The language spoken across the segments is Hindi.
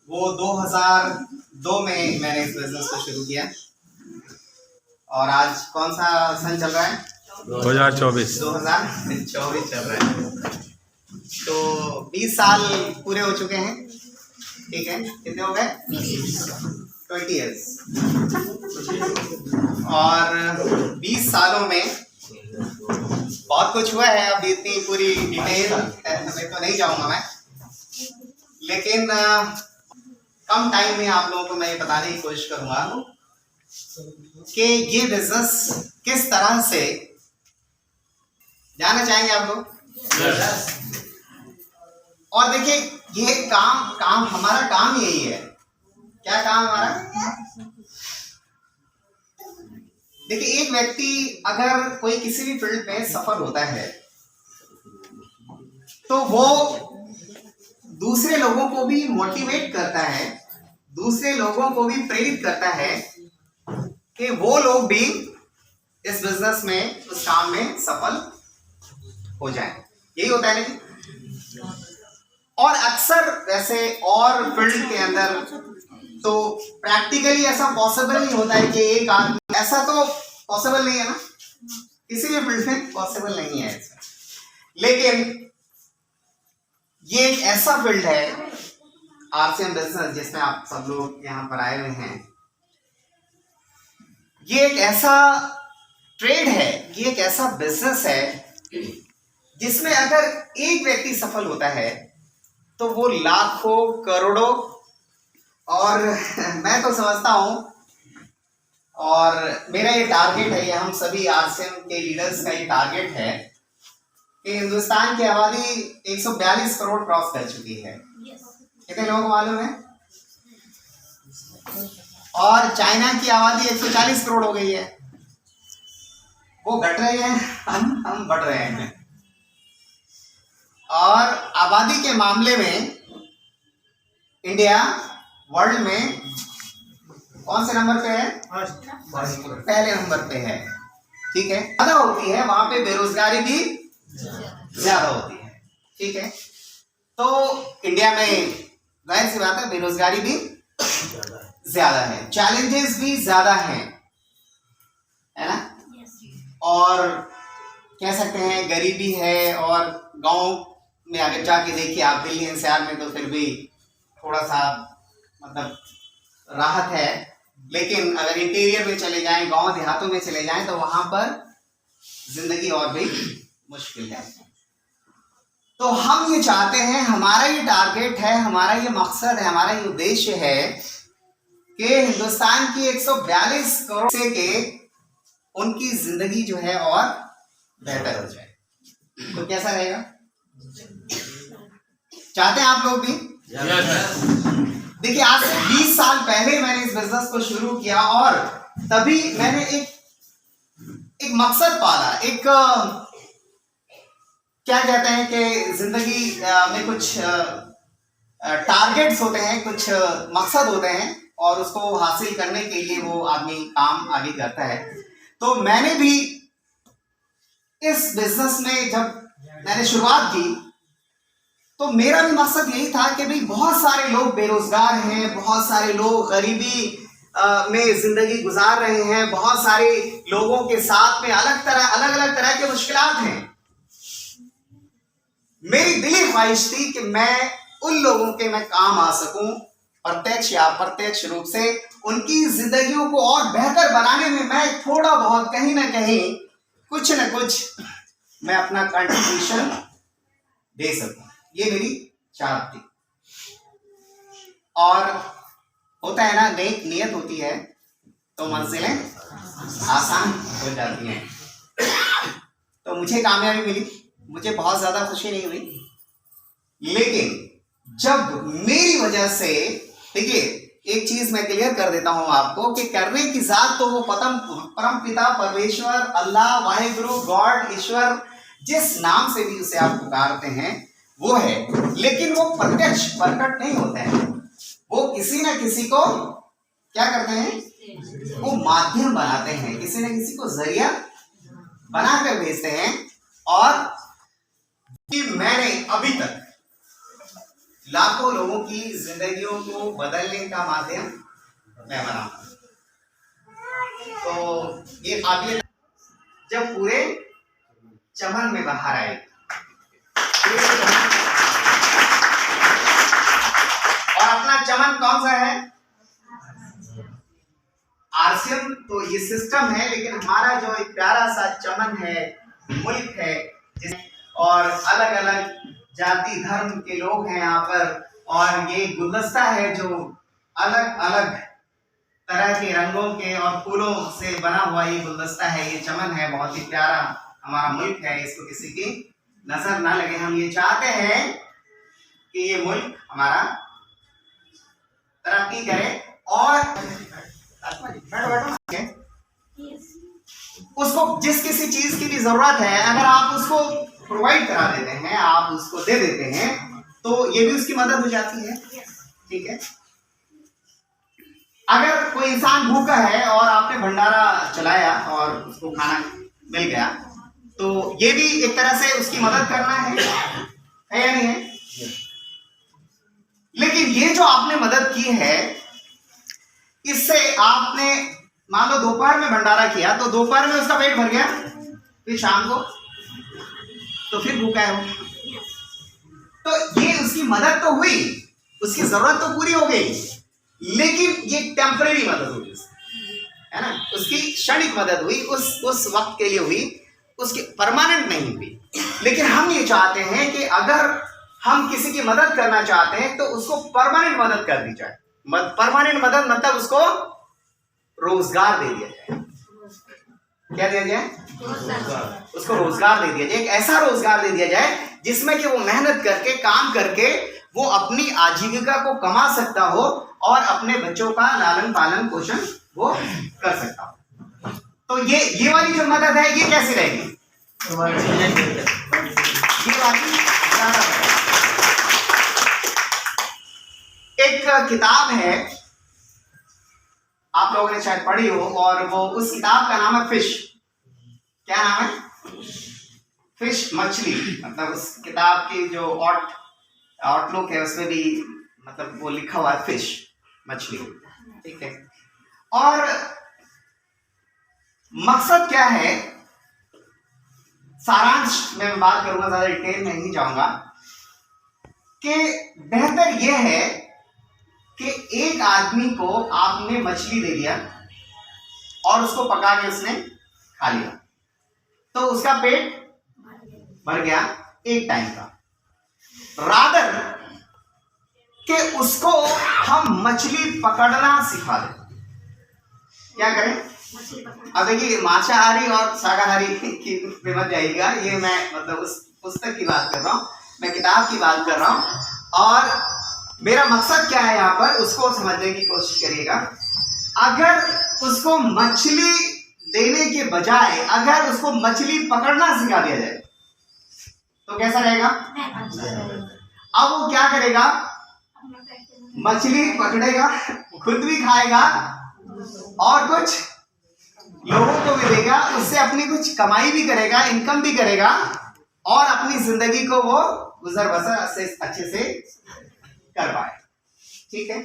वो 2002 में मैंने इस बिजनेस को शुरू किया और आज कौन सा सन चल रहा है? 2024 चल रहा है। तो 20 साल पूरे हो चुके हैं। ठीक है, कितने हो गए? 20 इयर्स। और 20 सालों में बहुत कुछ हुआ है। अब इतनी पूरी डिटेल में तो नहीं जाऊंगा मैं, लेकिन कम टाइम में आप लोगों को मैं ये बताने की कोशिश करूंगा कि ये बिजनेस किस तरह से, जानना चाहेंगे आप लोग? और देखिए, ये काम हमारा काम यही है। क्या काम हमारा? देखिए, एक व्यक्ति अगर कोई किसी भी फील्ड में सफल होता है तो वो दूसरे लोगों को भी मोटिवेट करता है, दूसरे लोगों को भी प्रेरित करता है कि वो लोग भी इस बिजनेस में, उस काम में सफल हो जाएं। यही होता है ना? और अक्सर वैसे और फील्ड के अंदर तो प्रैक्टिकली ऐसा पॉसिबल नहीं होता है कि एक आदमी, ऐसा तो पॉसिबल नहीं है ना, किसी भी फील्ड में पॉसिबल नहीं है ऐसा। लेकिन ये एक ऐसा फील्ड है आरसीएम बिजनेस, जिसमें आप सब लोग यहाँ पर आए हुए हैं। ये एक ऐसा ट्रेड है, ये एक ऐसा बिजनेस है जिसमें अगर एक व्यक्ति सफल होता है तो वो लाखों करोड़ों, और मैं तो समझता हूं, और मेरा ये टारगेट है, ये हम सभी आरसीएम के लीडर्स का ये टारगेट है कि हिंदुस्तान की आबादी 142 करोड़ क्रॉस कर चुकी है। कितने लोगों को मालूम है? और चाइना की आबादी 140 करोड़ हो गई है। वो घट रहे हैं, हम बढ़ रहे हैं। और आबादी के मामले में इंडिया वर्ल्ड में कौन से नंबर पे है? पहले नंबर पे है। ठीक है, ज्यादा होती है वहां पे, बेरोजगारी भी ज्यादा होती है। ठीक है, तो इंडिया में जाहिर सी बात है बेरोजगारी भी ज्यादा है, चैलेंजेस भी ज्यादा हैं, है ना? और कह सकते हैं गरीबी है, और गांव में अगर जाके देखिए आप, दिल्ली एनसीआर में तो फिर भी थोड़ा सा मतलब राहत है, लेकिन अगर इंटीरियर में चले जाएं, गांव देहातों में चले जाएं, तो वहां पर जिंदगी और भी मुश्किल है। तो हम ये चाहते हैं, हमारा ये टारगेट है, हमारा ये मकसद है, हमारा ये उद्देश्य है कि हिंदुस्तान की 142 करोड़ से के उनकी जिंदगी जो है और बेहतर हो जाए। तो कैसा रहेगा? चाहते हैं आप लोग भी? देखिए, आज से 20 साल पहले मैंने इस बिजनेस को शुरू किया, और तभी मैंने एक मकसद पाला, एक क्या कहते हैं कि जिंदगी में कुछ टारगेट्स होते हैं, कुछ मकसद होते हैं, और उसको हासिल करने के लिए वो आदमी काम आगे करता है। तो मैंने भी इस बिजनेस में जब मैंने शुरुआत की तो मेरा भी मकसद यही था कि भाई बहुत सारे लोग बेरोजगार हैं, बहुत सारे लोग गरीबी में जिंदगी गुजार रहे हैं, बहुत सारे लोगों के साथ में अलग अलग तरह के मुश्किलात हैं। मेरी दिली ख्वाहिश थी कि मैं उन लोगों के मैं काम आ सकूं, प्रत्यक्ष या अप्रत्यक्ष रूप से उनकी जिंदगियों को और बेहतर बनाने में मैं थोड़ा बहुत, कहीं ना कहीं, कुछ न कुछ मैं अपना कंट्रीब्यूशन दे सकूं। ये मेरी चाहत थी। और होता है ना, नेक नियत होती है तो मंजिलें आसान हो जाती हैं। तो मुझे कामयाबी मिली, मुझे बहुत ज्यादा खुशी नहीं हुई, लेकिन जब मेरी वजह से, देखिए एक चीज मैं क्लियर कर देता हूं आपको कि करने की जात तो वो परम पिता परमेश्वर, अल्लाह, वाहिगुरु, गॉड, ईश्वर, जिस नाम से भी उसे आप पुकारते हैं वो है, लेकिन वो प्रत्यक्ष प्रकट नहीं होते हैं। वो किसी न किसी को क्या करते हैं? वो माध्यम बनाते हैं, किसी न किसी को जरिया बनाकर भेजते हैं। और कि मैंने अभी तक लाखों लोगों की जिंदगियों को बदलने का माध्यम मैं बना। तो ये काबिल जब पूरे चमन में बाहर आए, और अपना चमन कौन सा है? आरसीएम। तो ये सिस्टम है, लेकिन हमारा जो एक प्यारा सा चमन है, मुल्क है, और अलग अलग जाति धर्म के लोग हैं यहाँ पर, और ये गुलदस्ता है जो अलग अलग तरह के रंगों के और फूलों से बना हुआ ये गुलदस्ता है, ये चमन है, बहुत ही प्यारा हमारा मुल्क है, इसको किसी की नजर ना लगे। हम ये चाहते हैं कि ये मुल्क हमारा तरक्की करे, और उसको जिस किसी चीज की भी जरूरत है, अगर आप उसको प्रोवाइड करा देते हैं, आप उसको दे देते हैं, तो ये भी उसकी मदद हो जाती है। ठीक है, अगर कोई इंसान भूखा है और आपने भंडारा चलाया और उसको खाना मिल गया, तो ये भी एक तरह से उसकी मदद करना है या नहीं है? लेकिन ये जो आपने मदद की है, इससे आपने मान लो दोपहर में भंडारा किया, तो दोपहर में उसका पेट भर गया, फिर शाम को तो फिर भूखा है वो। तो ये उसकी मदद तो हुई, उसकी जरूरत तो पूरी हो गई, लेकिन ये टेम्परेरी मदद हुई, है ना, उसकी क्षणिक मदद हुई, उस वक्त के लिए हुई, उसकी परमानेंट नहीं हुई। लेकिन हम ये चाहते हैं कि अगर हम किसी की मदद करना चाहते हैं तो उसको परमानेंट मदद कर दी जाए। परमानेंट मदद मतलब उसको रोजगार दे दिया जाए। क्या दिया जाए? उसको रोजगार दे दिया जाए, एक ऐसा रोजगार दे दिया जाए जिसमें कि वो मेहनत करके, काम करके वो अपनी आजीविका को कमा सकता हो और अपने बच्चों का लालन पालन पोषण वो कर सकता हो। तो ये वाली जो मदद है, ये कैसी रहेगी? ये वाली एक किताब है, आप लोगों ने शायद पढ़ी हो, और वो उस किताब का नाम है फिश। क्या नाम है? फिश, मछली। मतलब उस किताब की जो आउटलुक है उसमें भी मतलब वो लिखा हुआ है फिश, मछली। ठीक है, और मकसद क्या है, सारांश में मैं बात करूंगा, ज्यादा डिटेल में नहीं जाऊंगा, कि बेहतर यह है कि एक आदमी को आपने मछली दे दिया और उसको पका के उसने खा लिया, तो उसका पेट भर गया एक टाइम का। रादर कि उसको हम मछली पकड़ना सिखा दें। क्या करें? अब देखिए, मांसाहारी और शाकाहारी की पे मत जाइएगा, ये मैं मतलब उस पुस्तक की बात कर रहा हूँ, मैं किताब की बात कर रहा हूँ, और मेरा मकसद क्या है यहाँ पर, उसको समझने की कोशिश करिएगा। अगर उसको मछली देने के बजाय अगर उसको मछली पकड़ना सिखा दिया जाए तो कैसा रहेगा? अब वो क्या करेगा? मछली पकड़ेगा, खुद भी खाएगा और कुछ लोगों को भी देगा, उससे अपनी कुछ कमाई भी करेगा, इनकम भी करेगा, और अपनी जिंदगी को वो गुजर बसर अच्छे से कर पाए। ठीक है,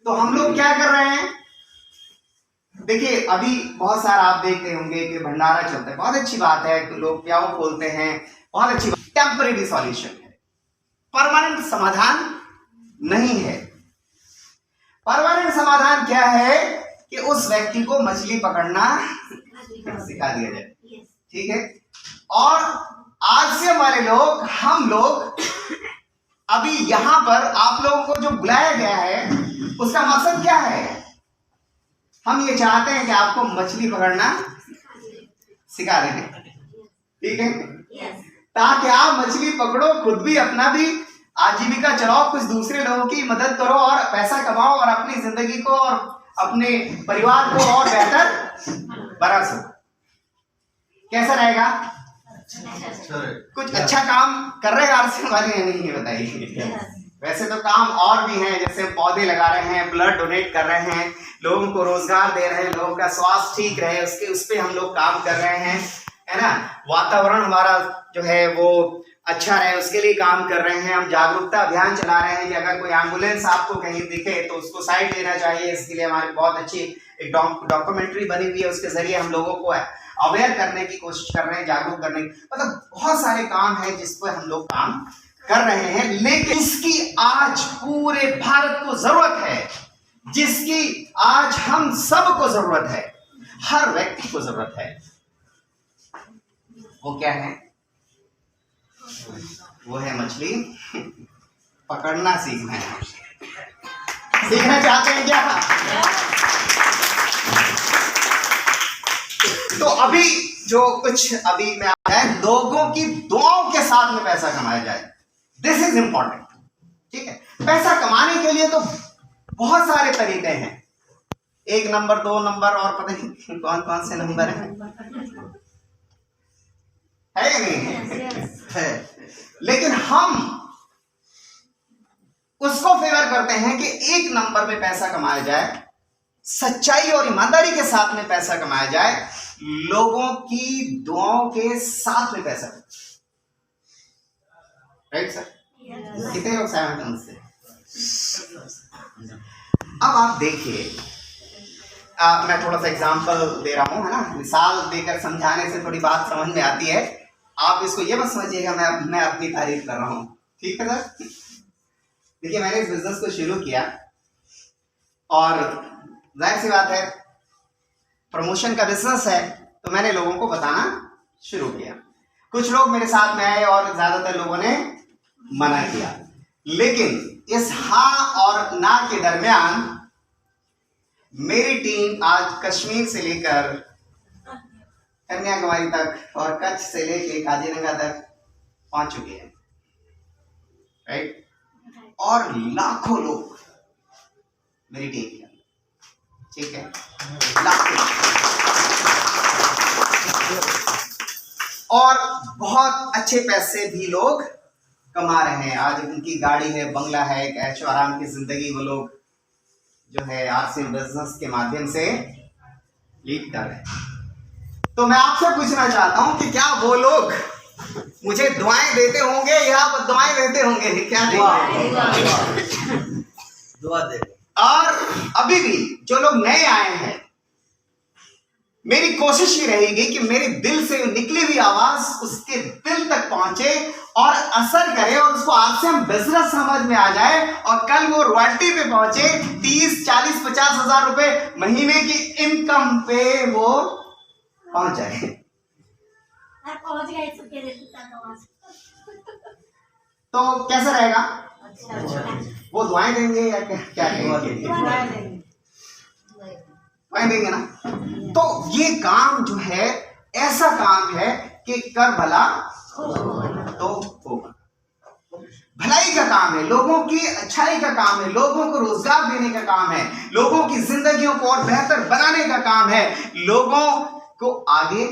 तो हम लोग क्या कर रहे हैं? देखिए, अभी बहुत सारा आप देखते होंगे कि भंडारा चलता है, बहुत अच्छी बात है, तो लोग प्याऊ खोलते हैं, बहुत अच्छी बात। टेम्परेरी सॉल्यूशन है, परमानेंट समाधान नहीं है। परमानेंट समाधान क्या है कि उस व्यक्ति को मछली पकड़ना सिखा दिया जाए। ठीक है, और आज से हमारे लोग, हम लोग अभी यहां पर आप लोगों को जो बुलाया गया है, उसका मकसद क्या है? हम ये चाहते हैं कि आपको मछली पकड़ना सिखा रहे हैं। ठीक है, ताकि आप मछली पकड़ो, खुद भी अपना भी आजीविका चलाओ, कुछ दूसरे लोगों की मदद करो और पैसा कमाओ, और अपनी जिंदगी को और अपने परिवार को और बेहतर बना सको। कैसा रहेगा? कुछ अच्छा काम कर रहे हैं आरसीएम वाले या नहीं, ये बताइए। वैसे तो काम और भी हैं, जैसे पौधे लगा रहे हैं, ब्लड डोनेट कर रहे हैं, लोगों को रोजगार दे रहे हैं, लोगों का स्वास्थ्य ठीक रहे उस पे हम लोग काम कर रहे हैं, है ना। वातावरण हमारा जो है वो अच्छा रहे उसके लिए काम कर रहे हैं। हम जागरूकता अभियान चला रहे हैं कि अगर कोई एम्बुलेंस आपको कहीं दिखे तो उसको साइड देना चाहिए। इसके लिए हमारी बहुत अच्छी एक डॉक्यूमेंट्री बनी हुई है, उसके जरिए हम लोगों को अवेयर करने की कोशिश कर रहे हैं, जागरूक करने की, मतलब बहुत सारे काम है जिस पर हम लोग काम कर रहे हैं। लेकिन इसकी आज पूरे भारत को जरूरत है, जिसकी आज हम सबको जरूरत है, हर व्यक्ति को जरूरत है, वो क्या है? वो है मछली पकड़ना सीखना है। सीखना चाहते हैं क्या? तो अभी जो कुछ अभी में आया है, लोगों की दुआओं के साथ में पैसा कमाया जाए, दिस इज इंपॉर्टेंट। ठीक है, पैसा कमाने के लिए तो बहुत सारे तरीके हैं, 1 नंबर 2 नंबर और पता नहीं कौन कौन से नंबर है या नहीं है। लेकिन हम उसको फेवर करते हैं कि 1 नंबर में पैसा कमाया जाए, सच्चाई और ईमानदारी के साथ में पैसा कमाया जाए, लोगों की दुआओं के साथ में पैसा। Right sir? कितने लोग सहमत हैं मुझसे? अब आप देखिए, मैं थोड़ा सा एग्जांपल दे रहा हूं, है ना, मिसाल देकर समझाने से थोड़ी बात समझ में आती है। आप इसको ये मत समझिएगा मैं अपनी तारीफ कर रहा हूं, ठीक है सर? देखिए, मैंने इस बिजनेस को शुरू किया और जाहिर सी बात है प्रमोशन का बिजनेस है, तो मैंने लोगों को बताना शुरू किया। कुछ लोग मेरे साथ में आए और ज्यादातर लोगों ने मना किया। लेकिन इस हाँ और ना के दरमियान मेरी टीम आज कश्मीर से लेकर कन्याकुमारी तक और कच्छ से लेकर काजीरंगा तक पहुंच चुके हैं। राइट? और लाखों लोग मेरी टीम के अंदर, ठीक है, लाखों, और बहुत अच्छे पैसे भी लोग कमा रहे हैं। आज उनकी गाड़ी है, बंगला है, एक ऐशो आराम की जिंदगी वो लोग जो है आरसी बिजनेस के माध्यम से लीड कर रहे हैं। तो मैं आपसे पूछना चाहता हूं कि क्या वो लोग मुझे दुआएं देते होंगे या बददुआएं देते होंगे? क्या देंगे? दुआ दे। और अभी भी जो लोग नए आए हैं, मेरी कोशिश ही रहेगी कि मेरे दिल से निकली हुई आवाज उसके दिल तक पहुंचे और असर करे, और उसको आज से हम बिजनेस समझ में आ जाए, और कल वो रॉयल्टी पे पहुंचे, 30, 40, 50 हजार रुपए महीने की इनकम पे वो पहुंच जाए। तो कैसा रहेगा? वो दुआएं देंगे या क्या देंगे? देंगे ना। तो ये काम जो है ऐसा काम है कि कर भला तो होगा। भलाई का काम है, लोगों की अच्छाई का काम है, लोगों को रोजगार देने का काम है, लोगों की जिंदगियों को और बेहतर बनाने का काम है, लोगों को आगे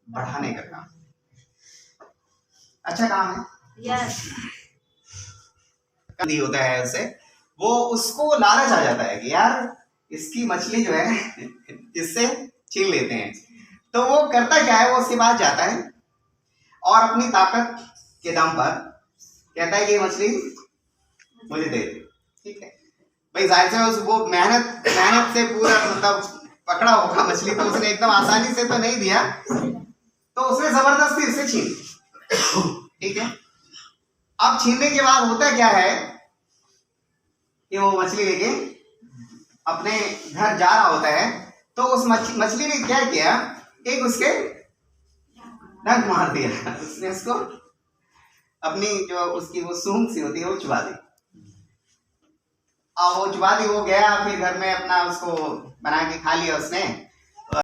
बढ़ाने का काम। अच्छा काम है। यस। नहीं होता है उसे, वो उसको लालच आ जाता है कि यार इसकी मछली जो है इससे छीन लेते हैं। तो वो करता क्या है, वो उसके पास जाता है और अपनी ताकत के दम पर कहता है कि ये मछली मुझे दे दे। ठीक है भाई, जाहिर से वो मेहनत से पूरा मतलब पकड़ा होगा मछली, तो उसने एकदम आसानी से तो नहीं दिया, तो उसने जबरदस्ती उससे छीन। ठीक है, अब छीनने के बाद होता क्या है कि वो मछली लेके अपने घर जा रहा होता है, तो उस मछली ने क्या किया, एक उसके डंक मार दिया। उसने उसको अपनी जो उसकी वो सूंड सी होती है वो चुबा दी। अब वो चुबा दी, वो गया फिर घर में अपना उसको बना के खा लिया उसने।